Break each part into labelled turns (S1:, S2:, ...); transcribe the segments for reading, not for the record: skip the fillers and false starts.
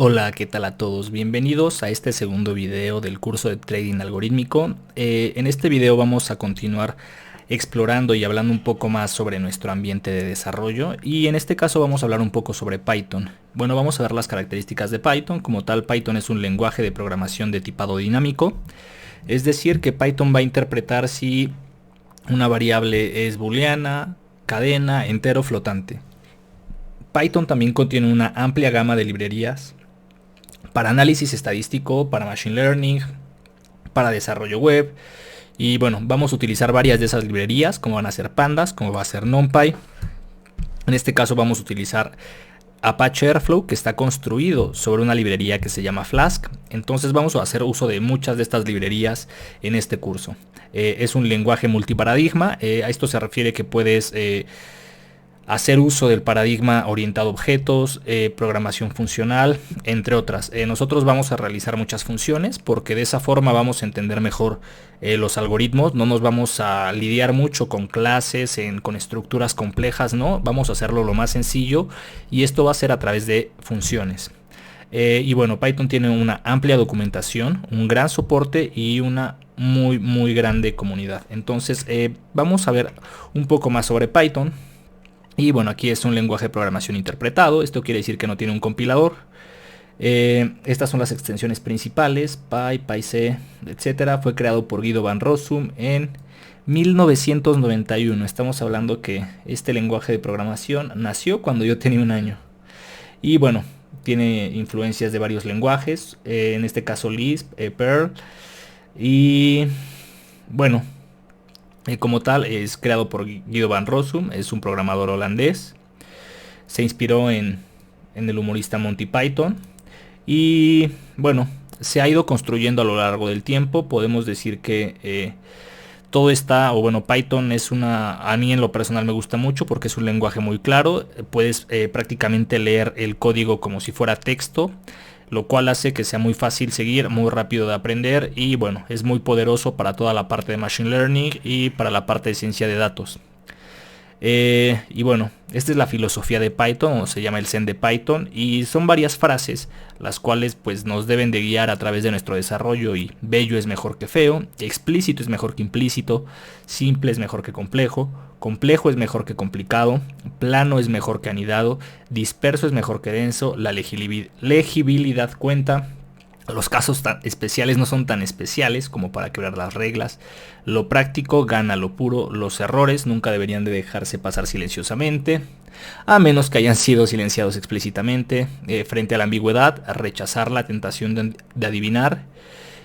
S1: Hola, ¿qué tal a todos? Bienvenidos a este segundo video del curso de trading algorítmico. En este video vamos a continuar explorando y hablando un poco más sobre nuestro ambiente de desarrollo, y en este caso vamos a hablar un poco sobre Python. Bueno, vamos a ver las características de Python. Como tal, Python es un lenguaje de programación de tipado dinámico, es decir que Python va a interpretar si una variable es booleana, cadena, entero o flotante. Python también contiene una amplia gama de librerías para análisis estadístico, para machine learning, para desarrollo web. Y bueno, vamos a utilizar varias de esas librerías, como van a ser Pandas, como va a ser NumPy. En este caso vamos a utilizar Apache Airflow, que está construido sobre una librería que se llama Flask. Entonces vamos a hacer uso de muchas de estas librerías en este curso. Es un lenguaje multiparadigma. A esto se refiere que puedes hacer uso del paradigma orientado a objetos, programación funcional, entre otras. Nosotros vamos a realizar muchas funciones porque de esa forma vamos a entender mejor los algoritmos. No nos vamos a lidiar mucho con clases, con estructuras complejas, no. Vamos a hacerlo lo más sencillo, y esto va a ser a través de funciones. Y bueno, Python tiene una amplia documentación, un gran soporte y una muy grande comunidad. Entonces vamos a ver un poco más sobre Python. Y bueno, aquí es un lenguaje de programación interpretado. Esto quiere decir que no tiene un compilador. Estas son las extensiones principales: Py, PyC, etcétera. Fue creado por Guido van Rossum en 1991. Estamos hablando que este lenguaje de programación nació cuando yo tenía un año. Y bueno, tiene influencias de varios lenguajes, en este caso Lisp, Perl. Y bueno, como tal, es creado por Guido van Rossum, es un programador holandés. Se inspiró en el humorista Monty Python. Y bueno, se ha ido construyendo a lo largo del tiempo. Podemos decir que todo está, o bueno, Python es a mí en lo personal me gusta mucho porque es un lenguaje muy claro. Puedes prácticamente leer el código como si fuera texto, lo cual hace que sea muy fácil seguir, muy rápido de aprender, y bueno, es muy poderoso para toda la parte de machine learning y para la parte de ciencia de datos. Y bueno, esta es la filosofía de Python, o se llama el Zen de Python, y son varias frases las cuales pues nos deben de guiar a través de nuestro desarrollo. Y bello es mejor que feo, explícito es mejor que implícito, simple es mejor que complejo, complejo es mejor que complicado, plano es mejor que anidado, disperso es mejor que denso, la legibilidad cuenta. Los casos tan especiales no son tan especiales como para quebrar las reglas. Lo práctico gana lo puro. Los errores nunca deberían de dejarse pasar silenciosamente, a menos que hayan sido silenciados explícitamente. Frente a la ambigüedad, rechazar la tentación de adivinar.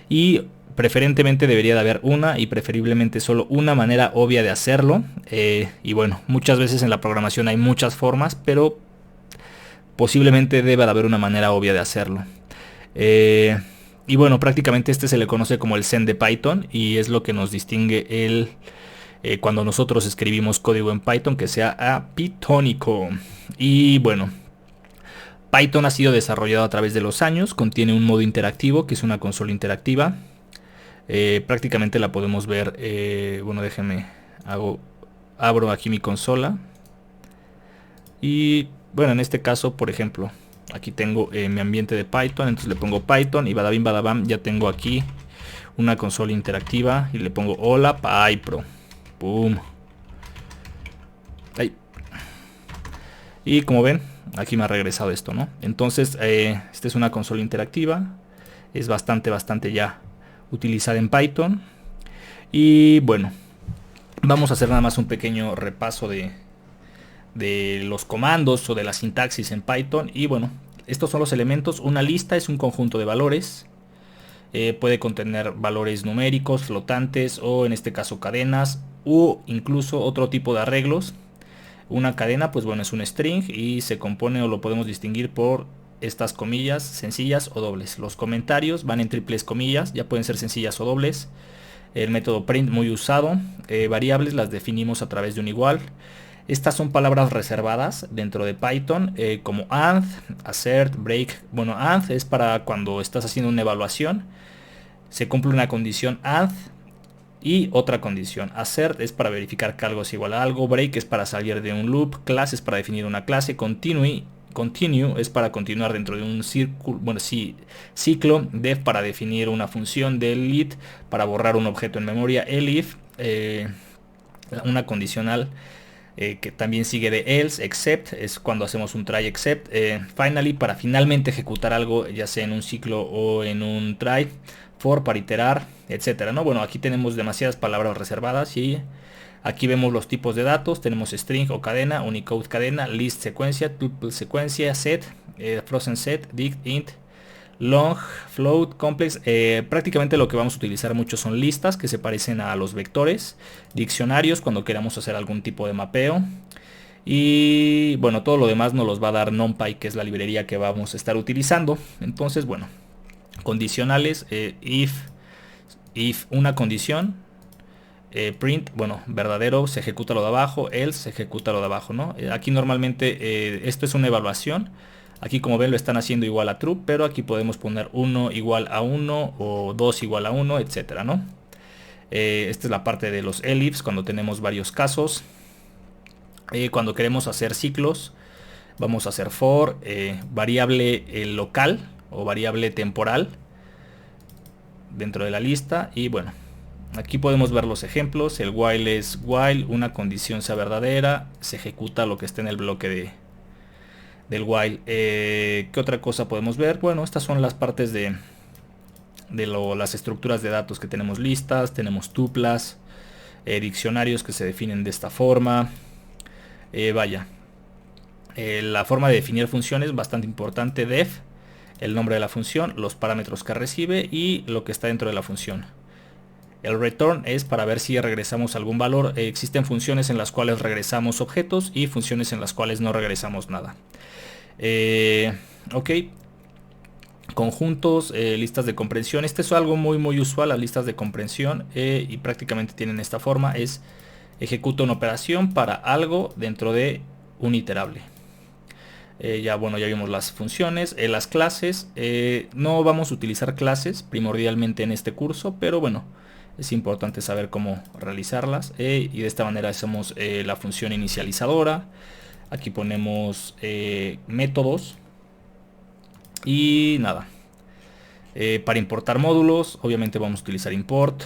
S1: Y preferentemente debería de haber una, y preferiblemente solo una manera obvia de hacerlo. Y bueno, muchas veces en la programación hay muchas formas, pero posiblemente deba de haber una manera obvia de hacerlo. Y bueno, prácticamente este se le conoce como el Zen de Python, y es lo que nos distingue cuando nosotros escribimos código en Python, que sea apythónico. Y bueno, Python ha sido desarrollado a través de los años. Contiene un modo interactivo, que es una consola interactiva. Prácticamente la podemos ver. Bueno, déjenme, abro aquí mi consola. Y bueno, en este caso, por ejemplo, aquí tengo mi ambiente de Python. Entonces le pongo Python y badabim badabam, ya tengo aquí una consola interactiva. Y le pongo hola PyPro. Boom. Ahí. Y como ven, aquí me ha regresado esto, ¿no? Entonces esta es una consola interactiva. Es bastante ya utilizada en Python. Y bueno, vamos a hacer nada más un pequeño repaso de los comandos o de la sintaxis en Python. Y bueno, estos son los elementos. Una lista es un conjunto de valores. Puede contener valores numéricos, flotantes, o en este caso cadenas, o incluso otro tipo de arreglos. Una cadena, pues bueno, es un string y se compone, o lo podemos distinguir por estas comillas sencillas o dobles. Los comentarios van en triples comillas, ya pueden ser sencillas o dobles. El método print, muy usado. Variables las definimos a través de un igual. Estas son palabras reservadas dentro de Python, como AND, assert, break. Bueno, AND es para cuando estás haciendo una evaluación. Se cumple una condición AND y otra condición. Assert es para verificar que algo es igual a algo. Break es para salir de un loop. Class es para definir una clase. Continue continue es para continuar dentro de un círculo, bueno, sí, ciclo. Def para definir una función. Delete para borrar un objeto en memoria. Elif, una condicional que también sigue de else. Except es cuando hacemos un try except. Finally para finalmente ejecutar algo, ya sea en un ciclo o en un try. For para iterar, etcétera, ¿no? Bueno, aquí tenemos demasiadas palabras reservadas y aquí vemos los tipos de datos. Tenemos string o cadena, Unicode cadena, list secuencia, tuple secuencia, set, frozen set, dict, int, long, float, complex. Prácticamente lo que vamos a utilizar mucho son listas que se parecen a los vectores, diccionarios cuando queramos hacer algún tipo de mapeo. Y bueno, todo lo demás nos los va a dar NumPy, que es la librería que vamos a estar utilizando. Entonces, bueno, condicionales, if una condición, print, bueno, verdadero, se ejecuta lo de abajo, else se ejecuta lo de abajo, ¿no? Aquí normalmente esto es una evaluación. Aquí como ven lo están haciendo igual a true, pero aquí podemos poner 1 igual a 1 o 2 igual a 1, etcétera, ¿no? Esta es la parte de los elifs cuando tenemos varios casos. Cuando queremos hacer ciclos, vamos a hacer for, variable local o variable temporal dentro de la lista. Y bueno, aquí podemos ver los ejemplos. El while es while una condición sea verdadera, se ejecuta lo que esté en el bloque del while. ¿Qué otra cosa podemos ver? Bueno, estas son las partes de las estructuras de datos que tenemos listas. Tenemos tuplas, diccionarios que se definen de esta forma. La forma de definir funciones bastante importante. Def, el nombre de la función, los parámetros que recibe y lo que está dentro de la función. El return es para ver si regresamos algún valor. Existen funciones en las cuales regresamos objetos y funciones en las cuales no regresamos nada. Ok. Conjuntos, listas de comprensión. Este es algo muy usual, las listas de comprensión, y prácticamente tienen esta forma. Es ejecuta una operación para algo dentro de un iterable. Ya vimos las funciones. Las clases, no vamos a utilizar clases primordialmente en este curso, pero bueno, es importante saber cómo realizarlas, y de esta manera hacemos la función inicializadora. Aquí ponemos métodos y nada. Para importar módulos, obviamente vamos a utilizar import.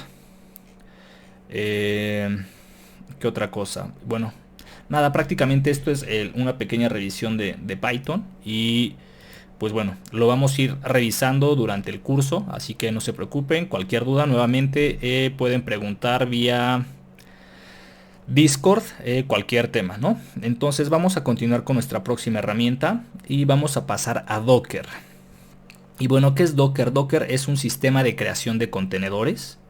S1: ¿Qué otra cosa? Bueno, nada, prácticamente esto es una pequeña revisión de Python. Y pues bueno, lo vamos a ir revisando durante el curso, así que no se preocupen. Cualquier duda nuevamente pueden preguntar vía Discord, cualquier tema, ¿no? Entonces vamos a continuar con nuestra próxima herramienta y vamos a pasar a Docker. Y bueno, ¿qué es Docker? Docker es un sistema de creación de contenedores.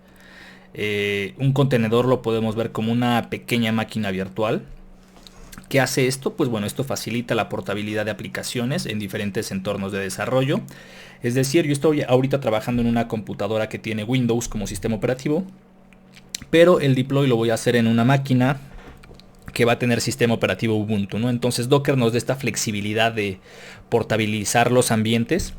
S1: Un contenedor lo podemos ver como una pequeña máquina virtual. ¿Qué hace esto? Pues bueno, esto facilita la portabilidad de aplicaciones en diferentes entornos de desarrollo. Es decir, yo estoy ahorita trabajando en una computadora que tiene Windows como sistema operativo, pero el deploy lo voy a hacer en una máquina que va a tener sistema operativo Ubuntu, ¿no? Entonces Docker nos da esta flexibilidad de portabilizar los ambientes.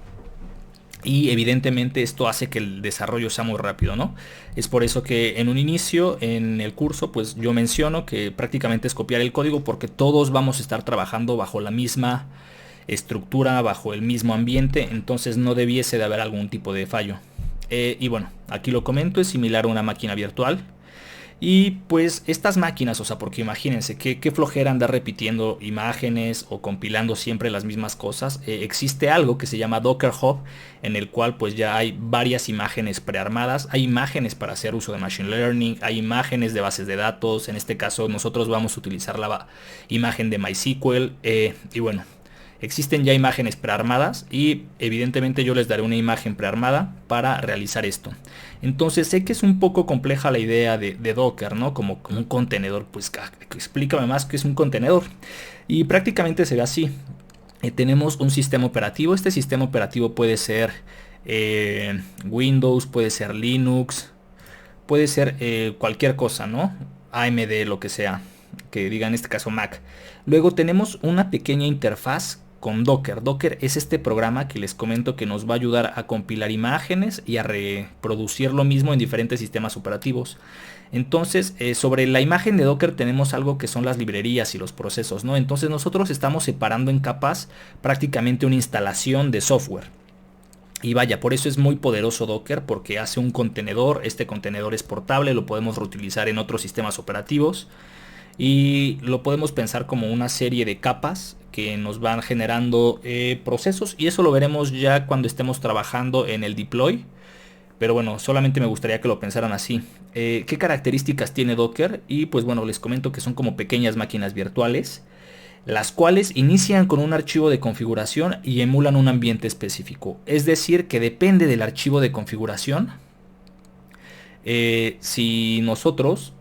S1: Y evidentemente esto hace que el desarrollo sea muy rápido, ¿no? Es por eso que en un inicio, en el curso, pues yo menciono que prácticamente es copiar el código, porque todos vamos a estar trabajando bajo la misma estructura, bajo el mismo ambiente, entonces no debiese de haber algún tipo de fallo. Y bueno, aquí lo comento, es similar a una máquina virtual. Y pues estas máquinas, o sea, porque imagínense qué flojera andar repitiendo imágenes o compilando siempre las mismas cosas. Existe algo que se llama Docker Hub, en el cual pues ya hay varias imágenes prearmadas. Hay imágenes para hacer uso de Machine Learning, hay imágenes de bases de datos. En este caso nosotros vamos a utilizar la imagen de MySQL. Y bueno, existen ya imágenes prearmadas y evidentemente yo les daré una imagen prearmada para realizar esto. Entonces sé que es un poco compleja la idea de Docker, ¿no? Como un contenedor. Pues explícame más qué es un contenedor. Y prácticamente se ve así. Tenemos un sistema operativo. Este sistema operativo puede ser Windows, puede ser Linux, puede ser cualquier cosa, ¿no? AMD, lo que sea, que diga en este caso Mac. Luego tenemos una pequeña interfaz con Docker. Docker es este programa que les comento que nos va a ayudar a compilar imágenes y a reproducir lo mismo en diferentes sistemas operativos. Entonces, sobre la imagen de Docker tenemos algo que son las librerías y los procesos, ¿no? Entonces nosotros estamos separando en capas prácticamente una instalación de software. Y vaya, por eso es muy poderoso Docker, porque hace un contenedor. Este contenedor es portable, lo podemos reutilizar en otros sistemas operativos. Y lo podemos pensar como una serie de capas que nos van generando procesos. Y eso lo veremos ya cuando estemos trabajando en el deploy. Pero bueno, solamente me gustaría que lo pensaran así. ¿Qué características tiene Docker? Y pues bueno, les comento que son como pequeñas máquinas virtuales, las cuales inician con un archivo de configuración y emulan un ambiente específico. Es decir, que depende del archivo de configuración. Si nosotros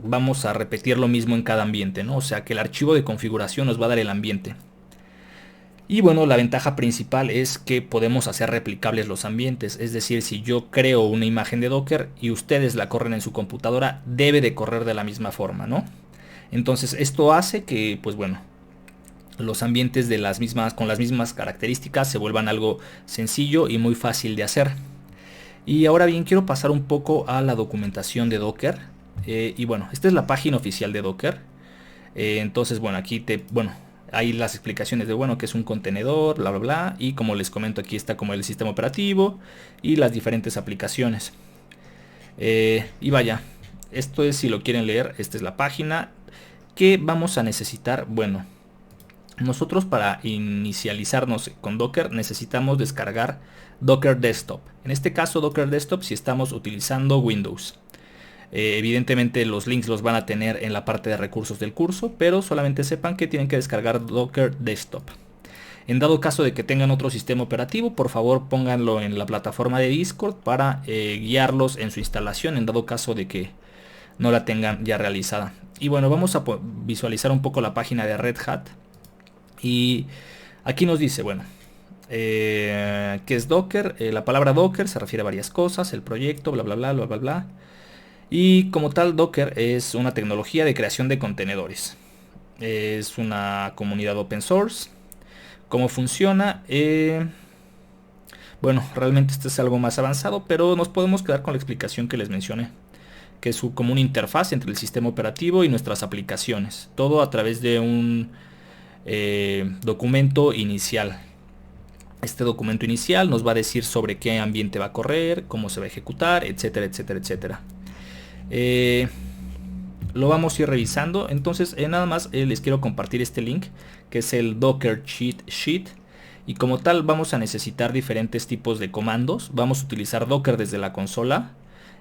S1: vamos a repetir lo mismo en cada ambiente, ¿no? O sea que el archivo de configuración nos va a dar el ambiente. Y bueno, la ventaja principal es que podemos hacer replicables los ambientes. Es decir, si yo creo una imagen de Docker y ustedes la corren en su computadora, debe de correr de la misma forma, ¿no? Entonces esto hace que, pues bueno, los ambientes con las mismas características se vuelvan algo sencillo y muy fácil de hacer. Y ahora bien, quiero pasar un poco a la documentación de Docker. Y bueno, esta es la página oficial de Docker. Entonces, bueno, aquí hay las explicaciones de, bueno, que es un contenedor, bla, bla, bla. Y como les comento, aquí está como el sistema operativo y las diferentes aplicaciones. Y vaya, esto es, si lo quieren leer, esta es la página. ¿Qué vamos a necesitar? Bueno, nosotros para inicializarnos con Docker necesitamos descargar Docker Desktop. En este caso Docker Desktop si estamos utilizando Windows. Evidentemente los links los van a tener en la parte de recursos del curso, pero solamente sepan que tienen que descargar Docker Desktop. En dado caso de que tengan otro sistema operativo, por favor pónganlo en la plataforma de Discord para guiarlos en su instalación, en dado caso de que no la tengan ya realizada. Y bueno, vamos a visualizar un poco la página de Red Hat. Y aquí nos dice, bueno, ¿qué es Docker? La palabra Docker se refiere a varias cosas, el proyecto, bla, bla, bla, bla, bla, bla. Y como tal, Docker es una tecnología de creación de contenedores. Es una comunidad open source. ¿Cómo funciona? Bueno, realmente esto es algo más avanzado, pero nos podemos quedar con la explicación que les mencioné, que es como una interfaz entre el sistema operativo y nuestras aplicaciones. Todo a través de un documento inicial. Este documento inicial nos va a decir sobre qué ambiente va a correr, cómo se va a ejecutar, etcétera, etcétera, etcétera. Lo vamos a ir revisando. Entonces nada más les quiero compartir este link, que es el Docker Cheat Sheet. Y como tal vamos a necesitar diferentes tipos de comandos. Vamos a utilizar Docker desde la consola.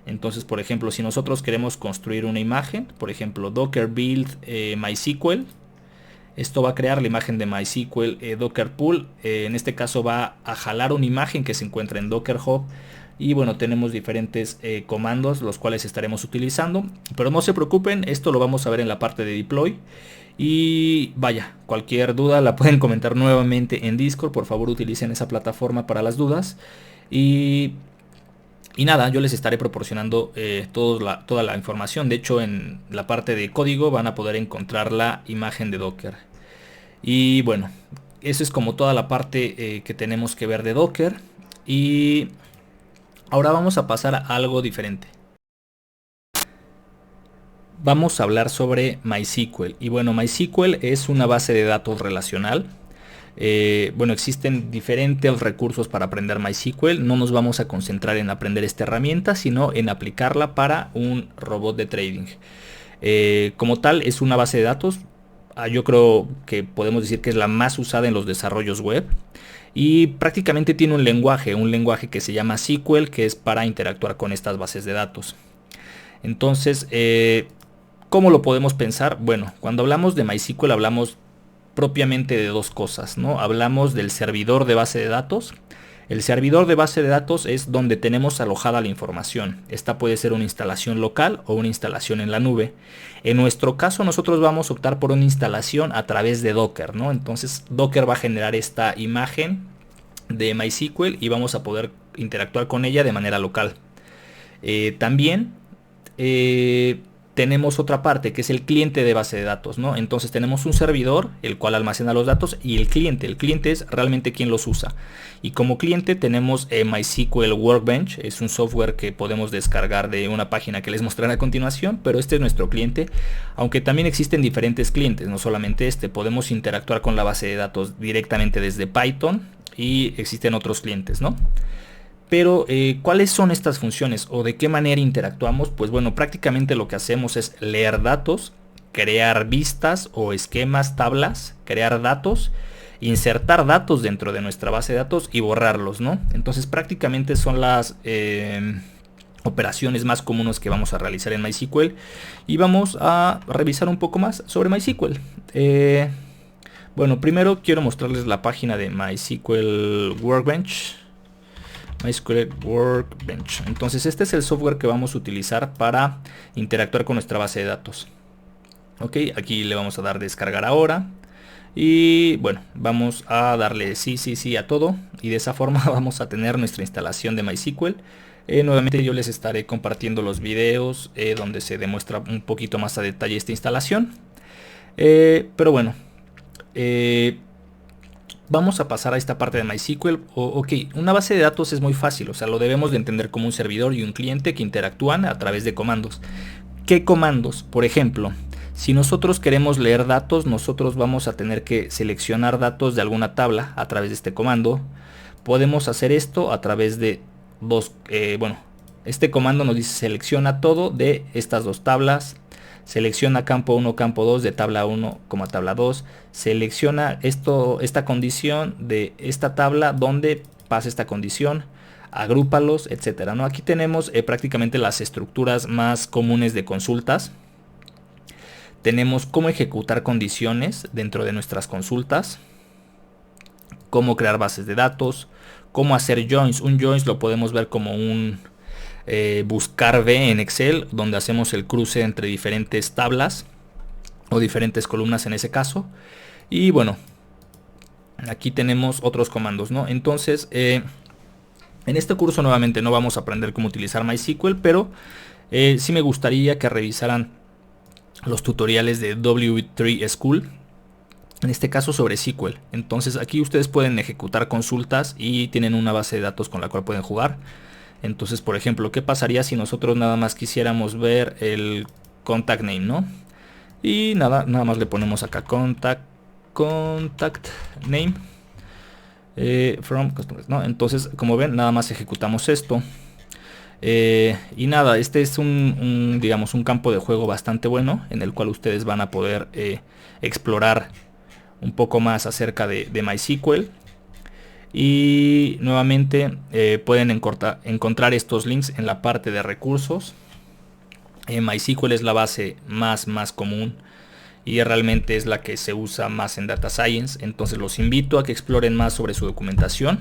S1: Entonces, por ejemplo, si nosotros queremos construir una imagen, por ejemplo, Docker build MySQL. Esto va a crear la imagen de MySQL Docker Pool. En este caso va a jalar una imagen que se encuentra en Docker Hub. Y bueno, tenemos diferentes comandos los cuales estaremos utilizando. Pero no se preocupen, esto lo vamos a ver en la parte de deploy. Y vaya, cualquier duda la pueden comentar nuevamente en Discord. Por favor utilicen esa plataforma para las dudas. Y nada, yo les estaré proporcionando toda la información. De hecho, en la parte de código van a poder encontrar la imagen de Docker. Y bueno, eso es como toda la parte que tenemos que ver de Docker. Y ahora vamos a pasar a algo diferente. Vamos a hablar sobre MySQL. Y bueno, MySQL es una base de datos relacional. Bueno, existen diferentes recursos para aprender MySQL. No nos vamos a concentrar en aprender esta herramienta, sino en aplicarla para un robot de trading. Como tal, es una base de datos. Yo creo que podemos decir que es la más usada en los desarrollos web. Y prácticamente tiene un lenguaje que se llama SQL, que es para interactuar con estas bases de datos. Entonces, ¿cómo lo podemos pensar? Bueno, cuando hablamos de MySQL hablamos propiamente de dos cosas, ¿no? Hablamos del servidor de base de datos. El servidor de base de datos es donde tenemos alojada la información. Esta puede ser una instalación local o una instalación en la nube. En nuestro caso nosotros vamos a optar por una instalación a través de Docker, ¿no? Entonces Docker va a generar esta imagen de MySQL y vamos a poder interactuar con ella de manera local. También tenemos otra parte que es el cliente de base de datos, ¿no? Entonces tenemos un servidor, el cual almacena los datos, y el cliente es realmente quien los usa. Y como cliente tenemos MySQL Workbench, es un software que podemos descargar de una página que les mostraré a continuación, pero este es nuestro cliente, aunque también existen diferentes clientes, no solamente este, podemos interactuar con la base de datos directamente desde Python y existen otros clientes, ¿no? Pero, ¿cuáles son estas funciones o de qué manera interactuamos? Pues bueno, prácticamente lo que hacemos es leer datos, crear vistas o esquemas, tablas, crear datos, insertar datos dentro de nuestra base de datos y borrarlos, ¿no? Entonces prácticamente son las operaciones más comunes que vamos a realizar en MySQL, y vamos a revisar un poco más sobre MySQL. Bueno, primero quiero mostrarles la página de MySQL Workbench. MySQL Workbench. Entonces este es el software que vamos a utilizar para interactuar con nuestra base de datos. Ok, aquí le vamos a dar descargar ahora. Y bueno, vamos a darle sí a todo. Y de esa forma vamos a tener nuestra instalación de MySQL. Nuevamente yo les estaré compartiendo los videos donde se demuestra un poquito más a detalle esta instalación. Pero bueno. Vamos a pasar a esta parte de MySQL. Ok, una base de datos es muy fácil, o sea, lo debemos de entender como un servidor y un cliente que interactúan a través de comandos. ¿Qué comandos? Por ejemplo, si nosotros queremos leer datos, nosotros vamos a tener que seleccionar datos de alguna tabla a través de este comando. Podemos hacer esto a través de este comando nos dice selecciona todo de estas dos tablas. Selecciona campo 1, campo 2 de tabla 1, tabla 2. Selecciona esta condición de esta tabla donde pasa esta condición. Agrúpalos, etcétera, ¿no? Aquí tenemos prácticamente las estructuras más comunes de consultas. Tenemos cómo ejecutar condiciones dentro de nuestras consultas. Cómo crear bases de datos. Cómo hacer joins. Un joins lo podemos ver como un buscar B en Excel, donde hacemos el cruce entre diferentes tablas o diferentes columnas en ese caso. Y bueno, aquí tenemos otros comandos, ¿no? Entonces en este curso nuevamente no vamos a aprender cómo utilizar MySQL, pero sí me gustaría que revisaran los tutoriales de W3 School, en este caso sobre SQL. Entonces aquí ustedes pueden ejecutar consultas y tienen una base de datos con la cual pueden jugar. Entonces, por ejemplo, ¿qué pasaría si nosotros nada más quisiéramos ver el contact name, ¿no? Y nada más le ponemos acá contact name from customers, ¿no? Entonces, como ven, nada más ejecutamos esto. Y nada, este es digamos, un campo de juego bastante bueno, en el cual ustedes van a poder explorar un poco más acerca de MySQL. Y nuevamente pueden encontrar estos links en la parte de recursos. MySQL es la base más común y realmente es la que se usa más en Data Science. Entonces los invito a que exploren más sobre su documentación.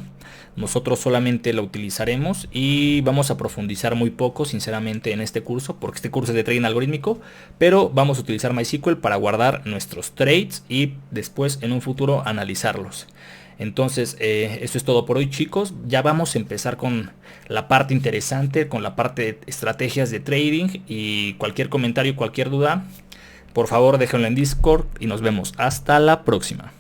S1: Nosotros solamente la utilizaremos y vamos a profundizar muy poco sinceramente en este curso, porque este curso es de trading algorítmico, pero vamos a utilizar MySQL para guardar nuestros trades y después en un futuro analizarlos. Entonces esto es todo por hoy, chicos. Ya vamos a empezar con la parte interesante, con la parte de estrategias de trading, y cualquier comentario, cualquier duda, por favor déjenlo en Discord y nos vemos hasta la próxima.